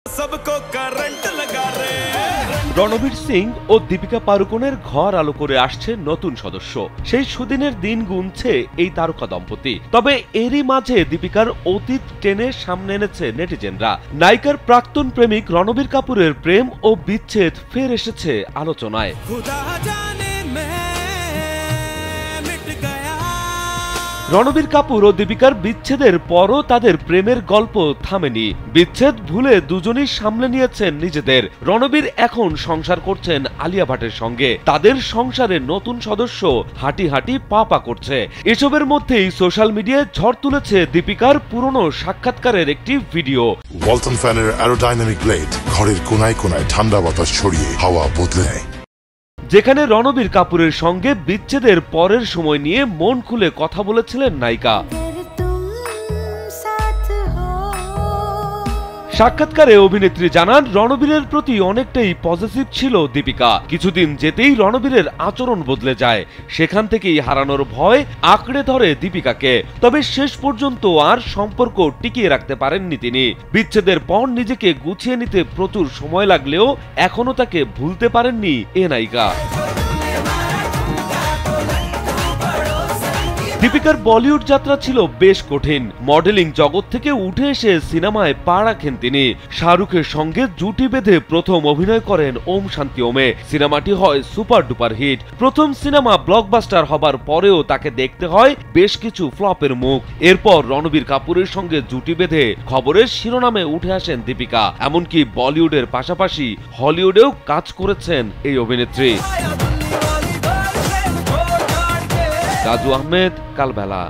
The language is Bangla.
सबको करंट लगा रे। রণবীর সিং ও দীপিকা পাড়ুকোনের ঘর আলো করে আসছে নতুন সদস্য। সেই সুদিনের দিন গুনছে এই তারকা দম্পতি। তবে এরই মাঝে দীপিকার অতীত টেনে সামনে এনেছে নেটিজেনরা। নায়িকার প্রাক্তন প্রেমিক রণবীর কাপুরের প্রেম ও বিচ্ছেদ ফের এসেছে আলোচনায়। রণবীর কাপুর ও দীপিকার বিচ্ছেদের পরও তাদের প্রেমের গল্প থামেনি। বিচ্ছেদ ভুলে দুজনেই সামলে নিয়েছেন নিজেদের। রণবীর এখন সংসার করছেন আলিয়া ভাটের সঙ্গে। তাদের সংসারে নতুন সদস্য হাঁটি হাঁটি পা পা করছে। এসবের মধ্যেই সোশ্যাল মিডিয়ায় ঝড় তুলেছে দীপিকার পুরনো সাক্ষাৎকারের একটি ভিডিও। ওয়ালটন ফ্যানের অ্যারোডাইনামিক ব্লেড ঘরের কোনায় কোনায় ঠান্ডা বাতাস ছড়িয়ে হাওয়া বদলে নেয়। যেখানে রণবীর কাপুরের সঙ্গে বিচ্ছেদের পরের সময় নিয়ে মন খুলে কথা বলেছিলেন নায়িকা। সাক্ষাৎকারে অভিনেত্রী জানান, রণবীরের প্রতি অনেকটাই পজিটিভ ছিল দীপিকা। কিছুদিন যেতেই রণবীরের আচরণ বদলে যায়। সেখান থেকেই হারানোর ভয় আঁকড়ে ধরে দীপিকাকে। তবে শেষ পর্যন্ত আর সম্পর্ক টিকিয়ে রাখতে পারেননি তিনি। বিচ্ছেদের পর নিজেকে গুছিয়ে নিতে প্রচুর সময় লাগলেও এখনো তাকে ভুলতে পারেননি এ নায়িকা। দীপিকার বলিউড যাত্রা ছিল বেশ কঠিন। মডেলিং জগৎ থেকে উঠে এসে সিনেমায় পা রাখেন তিনি। শাহরুখের সঙ্গে জুটি বেঁধে প্রথম অভিনয় করেন ওম শান্তি ওমে। সিনেমাটি হয় সুপার ডুপার হিট। প্রথম সিনেমা ব্লকবাস্টার হবার পরেও তাকে দেখতে হয় বেশ কিছু ফ্লপের মুখ। এরপর রণবীর কাপুরের সঙ্গে জুটি বেঁধে খবরের শিরোনামে উঠে আসেন দীপিকা। এমনকি বলিউডের পাশাপাশি হলিউডেও কাজ করেছেন এই অভিনেত্রী। রাজু আহমেদ, কালবেলা।